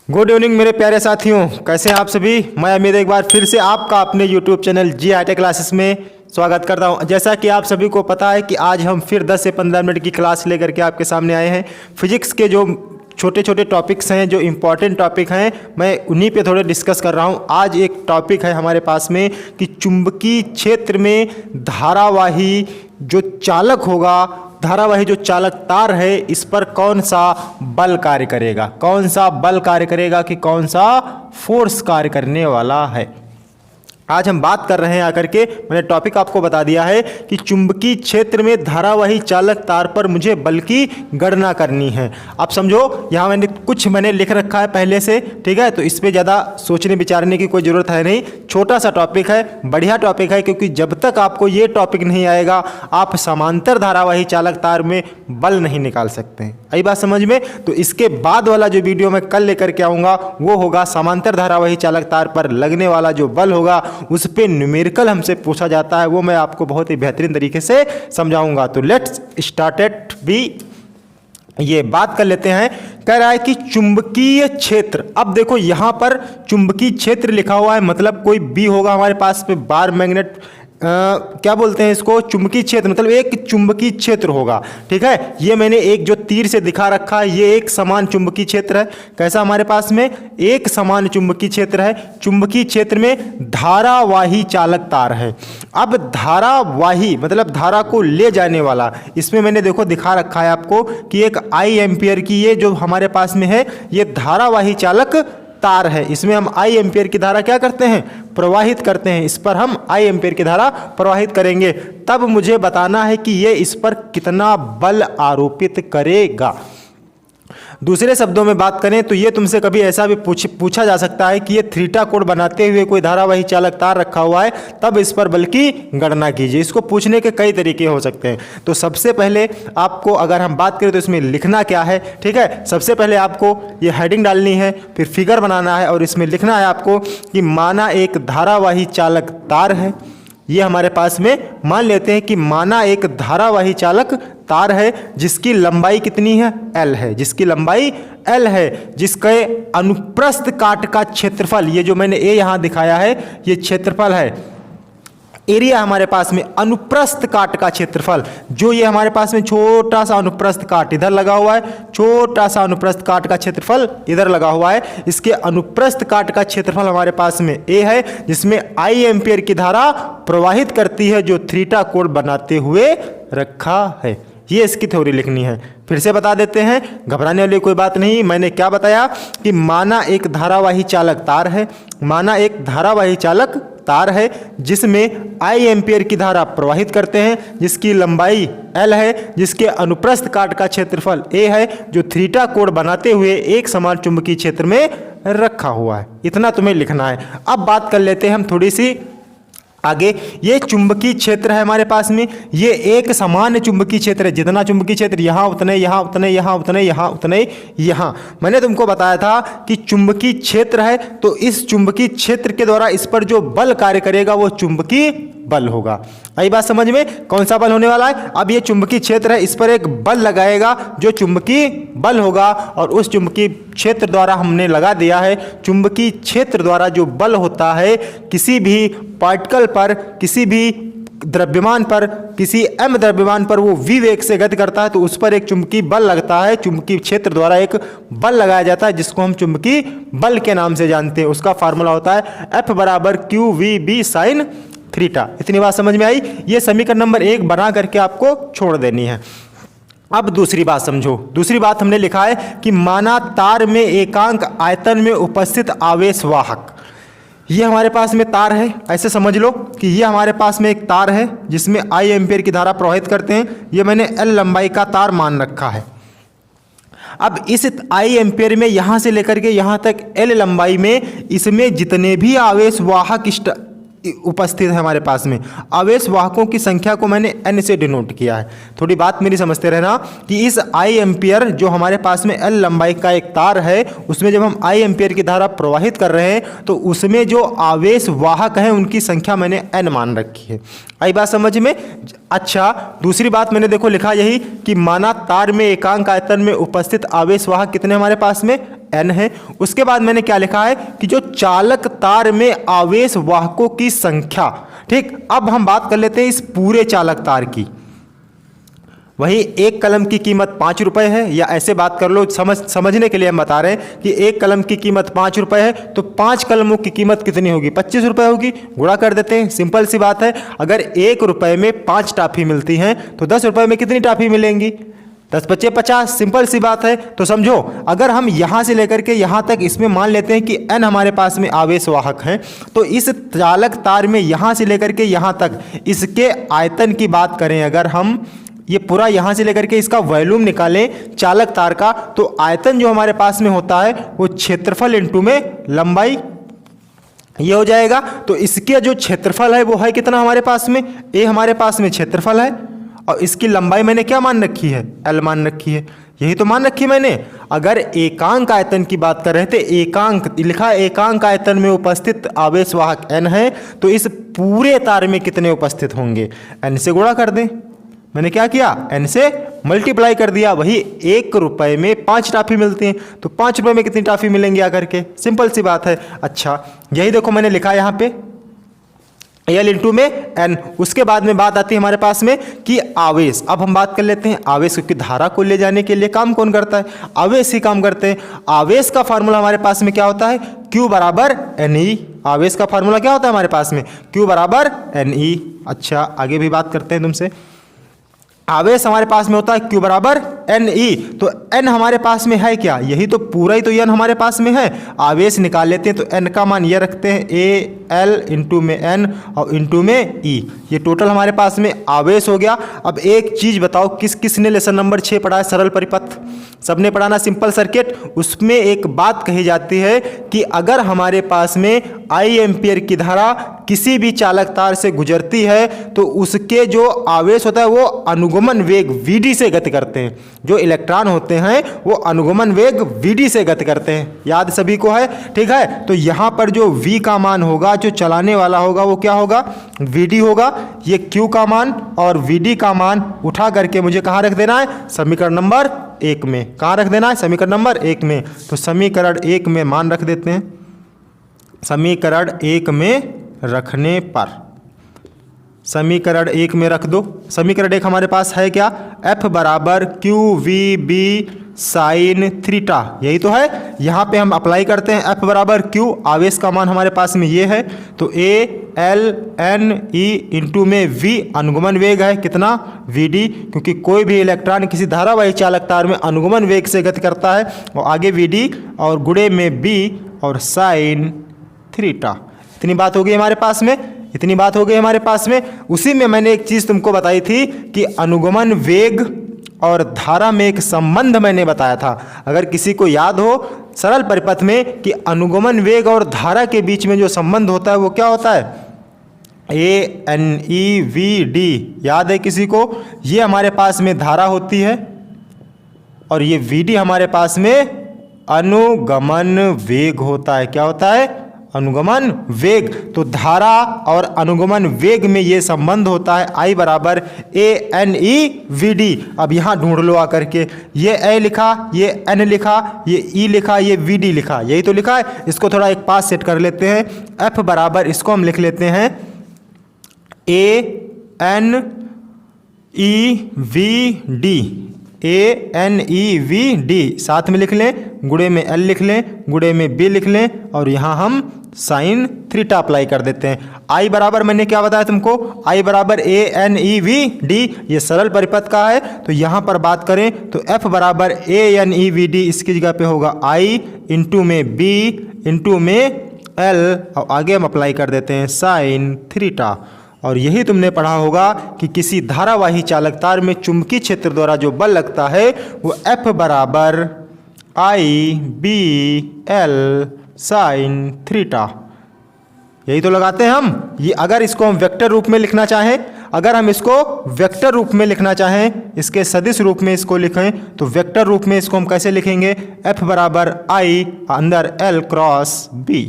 Good evening मेरे प्यारे साथियों, कैसे हैं आप सभी। मैं अमित एक बार फिर से आपका अपने YouTube channel G I tech classes में स्वागत करता हूं। जैसा कि आप सभी को पता है कि आज हम फिर 10 से 15 मिनट की क्लास लेकर के आपके सामने आए हैं। फिजिक्स के जो छोटे छोटे टॉपिक्स हैं, जो इम्पॉर्टेंट टॉपिक हैं, मैं उन्हीं पे थोड़े डिस्कस कर रहा हूं। आज एक टॉपिक है हमारे पास में कि चुंबकीय क्षेत्र में धारावाही जो चालक होगा, धारावाही जो चालक तार है, इस पर कौन सा बल कार्य करेगा, कौन सा बल कार्य करेगा कि कौन सा फोर्स कार्य करने वाला है। आज हम बात कर रहे हैं आकर के, मैंने टॉपिक आपको बता दिया है कि चुंबकीय क्षेत्र में धारावाही चालक तार पर मुझे बल की गणना करनी है। अब समझो, यहाँ मैंने लिख रखा है पहले से, ठीक है, तो इस पर ज़्यादा सोचने विचारने की कोई ज़रूरत है नहीं। छोटा सा टॉपिक है, बढ़िया टॉपिक है, क्योंकि जब तक आपको ये टॉपिक नहीं आएगा आप समांतर धारावाही चालक तार में बल नहीं निकाल सकते हैं। आई बात समझ में। तो इसके बाद वाला जो वीडियो मैं कल लेकर के आऊँगा वो होगा समांतर धारावाही चालक तार पर लगने वाला जो बल होगा उस पे न्यूमेरिकल हमसे पूछा जाता है, वो मैं आपको बहुत ही बेहतरीन तरीके से समझाऊंगा। तो लेट्स स्टार्ट भी ये बात कर लेते हैं। कह रहा है कि चुंबकीय क्षेत्र, अब देखो यहां पर चुंबकीय क्षेत्र लिखा हुआ है, मतलब कोई बी होगा हमारे पास पे, बार मैग्नेट क्या बोलते हैं इसको, चुंबकीय क्षेत्र, मतलब एक चुंबकीय क्षेत्र होगा। ठीक है, ये मैंने एक जो तीर से दिखा रखा है, ये एक समान चुंबकीय क्षेत्र है। कैसा हमारे पास में एक समान चुंबकीय क्षेत्र है। चुंबकीय क्षेत्र में धारावाही चालक तार है। अब धारावाही मतलब धारा को ले जाने वाला, इसमें मैंने देखो दिखा रखा है आपको कि एक आई एम्पियर की ये जो हमारे पास में है, ये धारावाही चालक तार है। इसमें हम आई एम्पियर की धारा क्या करते हैं, प्रवाहित करते हैं। इस पर हम आई एम्पियर की धारा प्रवाहित करेंगे। तब मुझे बताना है कि ये इस पर कितना बल आरोपित करेगा। दूसरे शब्दों में बात करें तो ये तुमसे कभी ऐसा भी पूछा जा सकता है कि ये थीटा कोण बनाते हुए कोई धारावाही चालक तार रखा हुआ है, तब इस पर बल की गणना कीजिए। इसको पूछने के कई तरीके हो सकते हैं। तो सबसे पहले आपको अगर हम बात करें तो इसमें लिखना क्या है, ठीक है, सबसे पहले आपको ये हेडिंग डालनी है, फिर फिगर बनाना है और इसमें लिखना है आपको कि माना एक धारावाही चालक तार है। ये हमारे पास में मान लेते हैं कि माना एक धारावाही चालक तार है जिसकी लंबाई कितनी है, L है, जिसकी लंबाई L है, जिसके अनुप्रस्थ काट का क्षेत्रफल, ये जो मैंने ए यहां दिखाया है ये क्षेत्रफल है, एरिया हमारे पास में अनुप्रस्थ काट का क्षेत्रफल, जो ये हमारे पास में छोटा सा अनुप्रस्थ काट इधर लगा हुआ है, छोटा सा अनुप्रस्थ काट का क्षेत्रफल इधर लगा हुआ है, इसके अनुप्रस्थ काट का क्षेत्रफल हमारे पास में ए है, जिसमें आई एम्पियर की धारा प्रवाहित करती है, जो थीटा कोण बनाते हुए रखा है। ये इसकी थ्योरी लिखनी है। फिर से बता देते हैं, घबराने वाली कोई बात नहीं। मैंने क्या बताया कि माना एक धारावाही चालक तार है, माना एक धारावाही चालक तार है जिसमें आई एम्पियर की धारा प्रवाहित करते हैं, जिसकी लंबाई L है, जिसके अनुप्रस्थ काट का क्षेत्रफल A है, जो थीटा कोण बनाते हुए एक समान चुंबकीय क्षेत्र में रखा हुआ है। इतना तुम्हें लिखना है। अब बात कर लेते हैं हम थोड़ी सी आगे। ये चुंबकीय क्षेत्र है हमारे पास में, ये एक समान चुंबकीय क्षेत्र है। जितना चुंबकीय क्षेत्र यहाँ उतने यहाँ उतने यहाँ उतने यहाँ उतने यहाँ। मैंने तुमको बताया था कि चुंबकीय क्षेत्र है तो इस चुंबकीय क्षेत्र के द्वारा इस पर जो बल कार्य करेगा वो चुंबकीय बल होगा। आई बात समझ में, कौन सा बल होने वाला है। अब ये चुंबकीय क्षेत्र है, इस पर एक बल लगाएगा जो चुंबकीय बल होगा, और उस चुंबकीय क्षेत्र द्वारा हमने लगा दिया है। चुंबकीय क्षेत्र द्वारा जो बल होता है किसी भी पार्टिकल पर, किसी भी द्रव्यमान पर, किसी m द्रव्यमान पर वो v वेग से गति करता है तो उस पर एक चुंबकीय बल लगता है। चुंबकीय क्षेत्र द्वारा एक बल लगाया जाता है जिसको हम चुंबकीय बल के नाम से जानते हैं। उसका फार्मूला होता है F बराबर QVB sin थीटा। इतनी बात समझ में आई। ये समीकरण नंबर 1 बना करके आपको छोड़ देनी है। अब दूसरी बात समझो। दूसरी बात हमने लिखा है कि माना तार में एकांक आयतन में उपस्थित आवेश वाहक, ये हमारे पास में तार है। ऐसे समझ लो कि ये हमारे पास में एक तार है जिसमें आई एम्पियर की धारा प्रवाहित करते हैं। ये मैंने L लंबाई का तार मान रखा है। अब इस आई एम्पियर में यहाँ से लेकर के यहाँ तक L लंबाई में इसमें जितने भी आवेश वाहक उपस्थित है हमारे पास में, आवेश वाहकों की संख्या को मैंने n से डिनोट किया है। थोड़ी बात मेरी समझते रहना कि इस आई एम्पियर जो हमारे पास में L लंबाई का एक तार है, उसमें जब हम आई एम्पियर की धारा प्रवाहित कर रहे हैं तो उसमें जो आवेश वाहक हैं उनकी संख्या मैंने n मान रखी है। आई बात समझ में। अच्छा, दूसरी बात मैंने देखो लिखा यही कि माना तार में एकांक आयतन में उपस्थित आवेश वाहक कितने हमारे पास में n है। उसके बाद मैंने क्या लिखा है कि जो चालक तार में आवेश वाहकों की संख्या। ठीक, अब हम बात कर लेते हैं इस पूरे चालक तार की। वही एक कलम की कीमत 5 रुपये है, या ऐसे बात कर लो, समझने के लिए हम बता रहे हैं कि एक कलम की कीमत 5 रुपये है, तो 5 कलमों की कीमत कितनी होगी? 25 रुपये होगी। गुणा कर देते हैं, सिंपल सी बात है। अगर 1 रुपये में 5 टॉफी मिलती हैं तो 10 रुपये में कितनी टॉफी मिलेंगी? 10 × 5 = 50, सिंपल सी बात है। तो समझो, अगर हम यहाँ से लेकर के यहाँ तक इसमें मान लेते हैं कि n हमारे पास में आवेश वाहक हैं, तो इस चालक तार में यहाँ से लेकर के यहाँ तक इसके आयतन की बात करें, अगर हम ये पूरा यहाँ से लेकर के इसका वॉल्यूम निकालें चालक तार का, तो आयतन जो हमारे पास में होता है वो क्षेत्रफल इंटू में लंबाई ये हो जाएगा। तो इसके जो क्षेत्रफल है वो है कितना हमारे पास में? ए हमारे पास में क्षेत्रफल है, और इसकी लंबाई मैंने क्या मान रखी है? एल मान रखी है। यही तो मान रखी मैंने। अगर एकांक आयतन की बात कर रहे थे, एकांक लिखा, एकांक आयतन में उपस्थित आवेश वाहक n है, तो इस पूरे तार में कितने उपस्थित होंगे? n से गुणा कर दें। मैंने क्या किया? n से मल्टीप्लाई कर दिया। वही 1 रुपये में 5 टॉफी मिलती हैं, तो 5 रुपये में कितनी टॉफी मिलेंगी आकर के? सिंपल सी बात है। अच्छा, यही देखो मैंने लिखा यहाँ पे एल इंटू में एन। उसके बाद में बात आती है हमारे पास में कि आवेश। अब हम बात कर लेते हैं आवेश, क्योंकि धारा को ले जाने के लिए काम कौन करता है? आवेश ही काम करते हैं। आवेश का फार्मूला हमारे पास में क्या होता है? Q बराबर NE। आवेश का फार्मूला क्या होता है हमारे पास में? Q बराबर NE। अच्छा, आगे भी बात करते हैं तुमसे। आवेश हमारे पास में होता है Q बराबर NE। तो N हमारे पास में है क्या? यही तो पूरा ही तो N हमारे पास में है। आवेश निकाल लेते हैं, तो N का मान ये रखते हैं AL इंटू में N और इंटू में E। ये टोटल हमारे पास में आवेश हो गया। अब एक चीज़ बताओ, किस किस ने लेसन नंबर 6 पढ़ा है? सरल परिपथ सबने पढ़ाना, सिंपल सर्किट। उसमें एक बात कही जाती है कि अगर हमारे पास में I एम्पियर की धारा किसी भी चालक तार से गुजरती है, तो उसके जो आवेश होता है वो अनुगमन वेग VD से गति करते हैं। जो इलेक्ट्रॉन होते हैं वो अनुगमन वेग VD से गति करते हैं। याद सभी को है? ठीक है। तो यहाँ पर जो V का मान होगा, जो चलाने वाला होगा, वो क्या होगा? VD होगा। ये Q का मान और VD का मान उठा करके मुझे कहाँ रख देना है? समीकरण नंबर 1 में। कहाँ रख देना है? समीकरण नंबर 1 में। तो समीकरण 1 में मान रख देते हैं। समीकरण 1 में रखने पर, समीकरण 1 में रख दो। समीकरण 1 हमारे पास है क्या? F बराबर QVB साइन थीटा। यही तो है। यहाँ पे हम अप्लाई करते हैं F बराबर Q। आवेश का मान हमारे पास में ये है, तो ALNE इंटू में V अनुगमन वेग है कितना? VD। क्योंकि कोई भी इलेक्ट्रॉन किसी धारावाही चालक तार में अनुगमन वेग से गति करता है, और आगे VD और गुणे में B और साइन थीटा। इतनी बात हो गई हमारे पास में, इतनी बात हो गई हमारे पास में। उसी में मैंने एक चीज़ तुमको बताई थी कि अनुगमन वेग और धारा में एक संबंध मैंने बताया था। अगर किसी को याद हो सरल परिपथ में कि अनुगमन वेग और धारा के बीच में जो संबंध होता है वो क्या होता है? ANEVD। याद है किसी को? ये हमारे पास में धारा होती है और ये VD हमारे पास में अनुगमन वेग होता है। क्या होता है? अनुगमन वेग। तो धारा और अनुगमन वेग में ये संबंध होता है I बराबर ANEVD। अब यहाँ ढूंढ लो आकर के, ये A लिखा, ये N लिखा, ये E लिखा, ये VD लिखा, यही तो लिखा है। इसको थोड़ा एक पास सेट कर लेते हैं। F बराबर इसको हम लिख लेते हैं ANEVD। ANEVD साथ में लिख लें, गुणे में L लिख लें, गुणे में B लिख लें, और यहाँ हम साइन थीटा अप्लाई कर देते हैं। I बराबर मैंने क्या बताया तुमको? I बराबर ANEVD। ये सरल परिपथ का है। तो यहाँ पर बात करें तो F बराबर ANEVD, इसकी जगह पे होगा I इंटू में B इंटू में L, और आगे हम अप्लाई कर देते हैं साइन थीटा। और यही तुमने पढ़ा होगा कि किसी धारावाही चालक तार में चुंबकीय क्षेत्र द्वारा जो बल लगता है वो F बराबर IBL साइन थीटा। यही तो लगाते हैं हम। ये अगर इसको हम वेक्टर रूप में लिखना चाहें, अगर हम इसको वेक्टर रूप में लिखना चाहें, इसके सदिश रूप में इसको लिखें, तो वेक्टर रूप में इसको हम कैसे लिखेंगे? F बराबर I अंदर L क्रॉस B।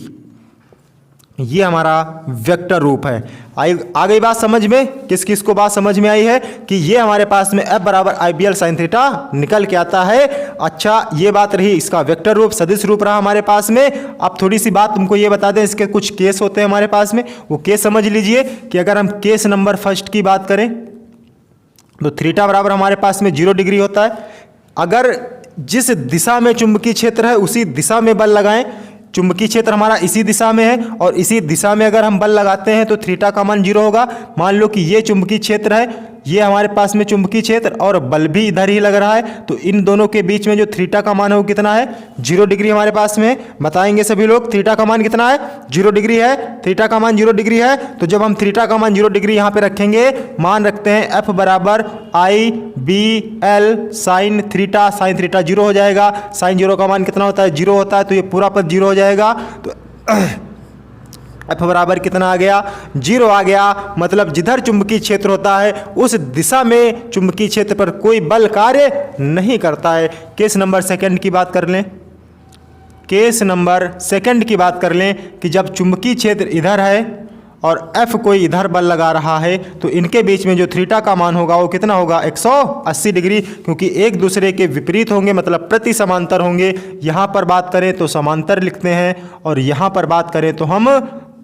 ये हमारा वेक्टर रूप है। आ गई बात समझ में? किस किस को बात समझ में आई है कि ये हमारे पास में F बराबर IBL साइन थीटा निकल के आता है। अच्छा, ये बात रही इसका वेक्टर रूप, सदिश रूप रहा हमारे पास में। अब थोड़ी सी बात तुमको ये बता दें, इसके कुछ केस होते हैं हमारे पास में, वो केस समझ लीजिए कि अगर हम केस नंबर फर्स्ट की बात करें तो थीटा बराबर हमारे पास में 0 डिग्री होता है। अगर जिस दिशा में चुंबकीय क्षेत्र है उसी दिशा में बल लगाएं, चुंबकीय क्षेत्र हमारा इसी दिशा में है और इसी दिशा में अगर हम बल लगाते हैं तो थीटा का मान 0 होगा। मान लो कि ये चुंबकीय क्षेत्र है, ये हमारे पास में चुंबकीय क्षेत्र और बल भी इधर ही लग रहा है, तो इन दोनों के बीच में जो थीटा का मान है वो कितना है? 0 डिग्री हमारे पास में। बताएंगे सभी लोग थीटा का मान कितना है? 0 डिग्री है। थीटा का मान 0 डिग्री है, तो जब हम थीटा का मान 0 डिग्री यहाँ पे रखेंगे, मान रखते हैं F बराबर IBL sine theta. Sine theta 0 हो जाएगा। साइन 0 का मान कितना होता है? 0 होता है, तो ये पूरा पद 0 हो जाएगा। तो F बराबर कितना आ गया? 0 आ गया। मतलब जिधर चुंबकीय क्षेत्र होता है उस दिशा में चुंबकीय क्षेत्र पर कोई बल कार्य नहीं करता है। केस नंबर सेकंड की बात कर लें। केस नंबर सेकंड की बात कर लें कि जब चुंबकीय क्षेत्र इधर है और F कोई इधर बल लगा रहा है, तो इनके बीच में जो थीटा का मान होगा वो कितना होगा? 180 डिग्री, क्योंकि एक दूसरे के विपरीत होंगे, मतलब प्रति समांतर होंगे। यहाँ पर बात करें तो समांतर लिखते हैं और यहाँ पर बात करें तो हम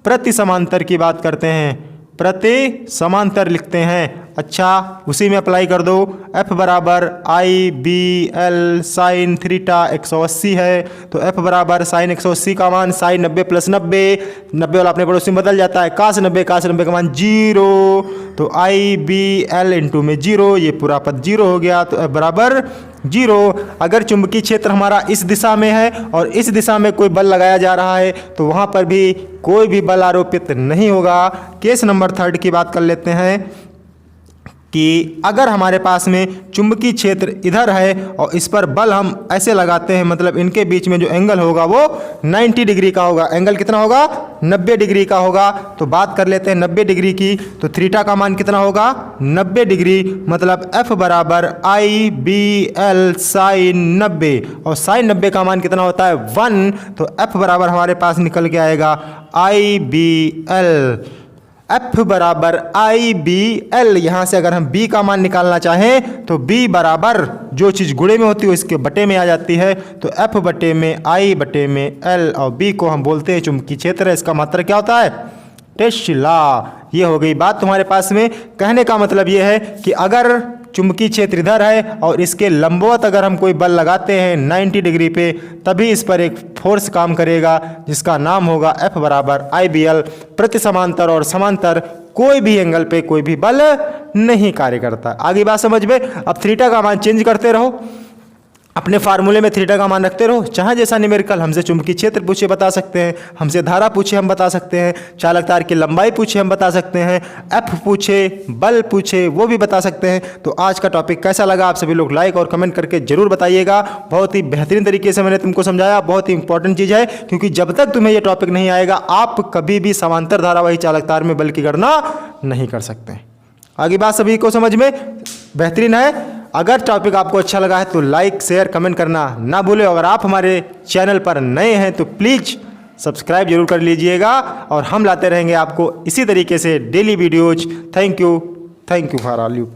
प्रति समांतर की बात करते हैं, प्रति समांतर लिखते हैं। अच्छा, उसी में अप्लाई कर दो। F बराबर IBL साइन थीटा 180 है, तो F बराबर साइन 180 का मान साइन 90 प्लस 90 वाला अपने पड़ोसी में बदल जाता है, काश 90 का मान 0, तो IBL इंटू में 0, ये पूरा पद 0 हो गया। तो F बराबर 0। अगर चुंबकीय क्षेत्र हमारा इस दिशा में है और इस दिशा में कोई बल लगाया जा रहा है तो वहाँ पर भी कोई भी बल आरोपित नहीं होगा। केस नंबर थर्ड की बात कर लेते हैं कि अगर हमारे पास में चुंबकीय क्षेत्र इधर है और इस पर बल हम ऐसे लगाते हैं, मतलब इनके बीच में जो एंगल होगा वो 90 डिग्री का होगा। एंगल कितना होगा? 90 डिग्री का होगा। तो बात कर लेते हैं 90 डिग्री की, तो थीटा का मान कितना होगा? 90 डिग्री। मतलब F बराबर IBL साइन 90, और साइन 90 का मान कितना होता है? 1। तो F बराबर हमारे पास निकल के आएगा IBL। F बराबर IBL। यहाँ से अगर हम B का मान निकालना चाहें तो B बराबर जो चीज़ गुणे में होती है इसके बटे में आ जाती है, तो F बटे में I बटे में L, और B को हम बोलते हैं चुंबकीय क्षेत्र। इसका मात्रा क्या होता है? टेस्ला। ये हो गई बात तुम्हारे पास में। कहने का मतलब ये है कि अगर चुंबकीय क्षेत्र इधर है और इसके लंबवत अगर हम कोई बल लगाते हैं 90 डिग्री पे, तभी इस पर एक फोर्स काम करेगा जिसका नाम होगा F बराबर IBL। प्रति समांतर और समांतर कोई भी एंगल पे कोई भी बल नहीं कार्य करता। आगे बात समझ में। अब थीटा का मान चेंज करते रहो, अपने फार्मूले में थीटा का मान रखते रहो। चाहे जैसा न्यूमेरिकल, हमसे चुंबकीय क्षेत्र पूछे बता सकते हैं, हमसे धारा पूछे हम बता सकते हैं, चालक तार की लंबाई पूछे हम बता सकते हैं, F पूछे, बल पूछे वो भी बता सकते हैं। तो आज का टॉपिक कैसा लगा आप सभी लोग लाइक और कमेंट करके जरूर बताइएगा। बहुत ही बेहतरीन तरीके से मैंने तुमको समझाया। बहुत ही इंपॉर्टेंट चीज़ है, क्योंकि जब तक तुम्हें ये टॉपिक नहीं आएगा आप कभी भी समांतर धारावाही चालक तार में बल की गणना नहीं कर सकते। आगे बात सभी को समझ में बेहतरीन है। अगर टॉपिक आपको अच्छा लगा है तो लाइक शेयर कमेंट करना ना भूलें। अगर आप हमारे चैनल पर नए हैं तो प्लीज़ सब्सक्राइब जरूर कर लीजिएगा, और हम लाते रहेंगे आपको इसी तरीके से daily videos. Thank you for all you.